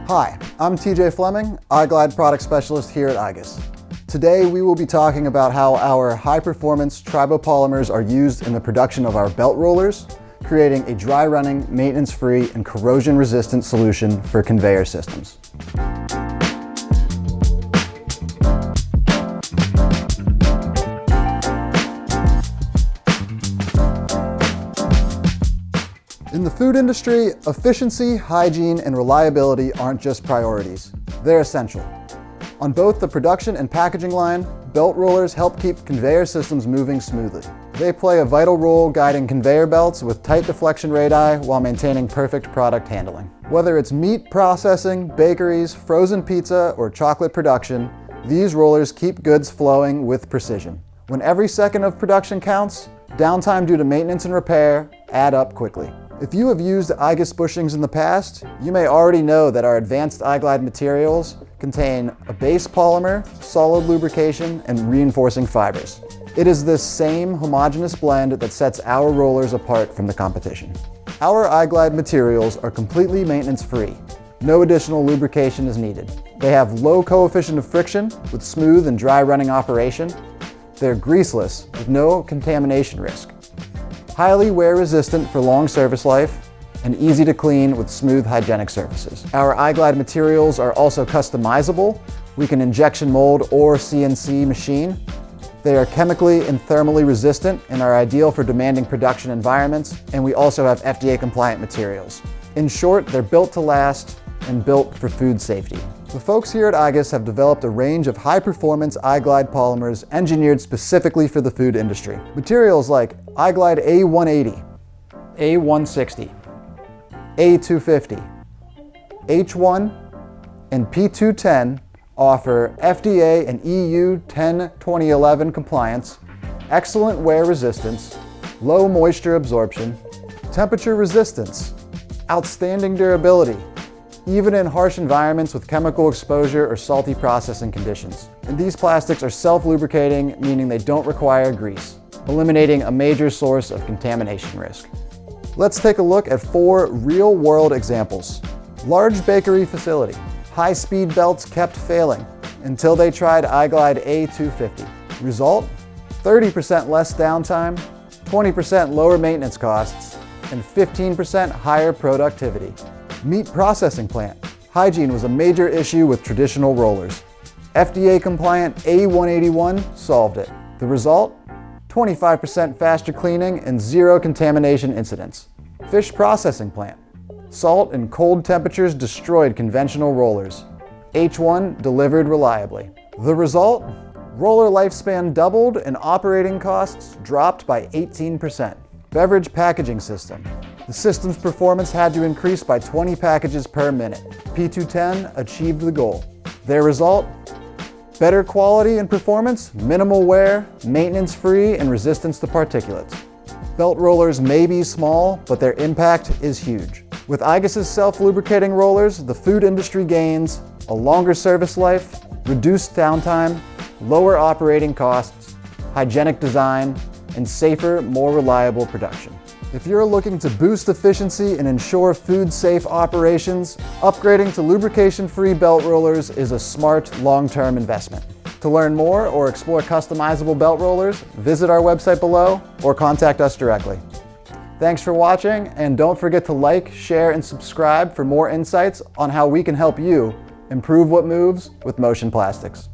Hi, I'm TJ Fleming, iglide product specialist here at igus. Today we will be talking about how our high-performance tribopolymers are used in the production of our belt rollers, creating a dry-running, maintenance-free, and corrosion-resistant solution for conveyor systems. In the food industry, efficiency, hygiene, and reliability aren't just priorities. They're essential. On both the production and packaging line, belt rollers help keep conveyor systems moving smoothly. They play a vital role guiding conveyor belts with tight deflection radii while maintaining perfect product handling. Whether it's meat processing, bakeries, frozen pizza, or chocolate production, these rollers keep goods flowing with precision. When every second of production counts, downtime due to maintenance and repair add up quickly. If you have used igus bushings in the past, you may already know that our advanced iglide materials contain a base polymer, solid lubrication, and reinforcing fibers. It is this same homogeneous blend that sets our rollers apart from the competition. Our iglide materials are completely maintenance-free. No additional lubrication is needed. They have low coefficient of friction with smooth and dry running operation. They're greaseless with no contamination risk. Highly wear resistant for long service life, and easy to clean with smooth hygienic surfaces. Our iglide materials are also customizable. We can injection mold or CNC machine. They are chemically and thermally resistant and are ideal for demanding production environments, and we also have FDA compliant materials. In short, they're built to last and built for food safety. The folks here at igus have developed a range of high-performance iglide polymers engineered specifically for the food industry. Materials like iglide A180, A160, A250, H1, and P210 offer FDA and EU 10-2011 compliance, excellent wear resistance, low moisture absorption, temperature resistance, outstanding durability, even in harsh environments with chemical exposure or salty processing conditions. And these plastics are self-lubricating, meaning they don't require grease, eliminating a major source of contamination risk. Let's take a look at 4 real-world examples. Large bakery facility. High-speed belts kept failing until they tried iglide A250. Result? 30% less downtime, 20% lower maintenance costs, and 15% higher productivity. Meat processing plant. Hygiene was a major issue with traditional rollers. FDA compliant A181 solved it. The result? 25% faster cleaning and 0 contamination incidents. Fish processing plant. Salt and cold temperatures destroyed conventional rollers. H1 delivered reliably. The result? Roller lifespan doubled and operating costs dropped by 18%. Beverage packaging system. The system's performance had to increase by 20 packages per minute. P210 achieved the goal. Their result? Better quality and performance, minimal wear, maintenance-free, and resistance to particulates. Belt rollers may be small, but their impact is huge. With igus's self-lubricating rollers, the food industry gains a longer service life, reduced downtime, lower operating costs, hygienic design, and safer, more reliable production. If you're looking to boost efficiency and ensure food-safe operations, upgrading to lubrication-free belt rollers is a smart, long-term investment. To learn more or explore customizable belt rollers, visit our website below or contact us directly. Thanks for watching, and don't forget to like, share, and subscribe for more insights on how we can help you improve what moves with Motion Plastics.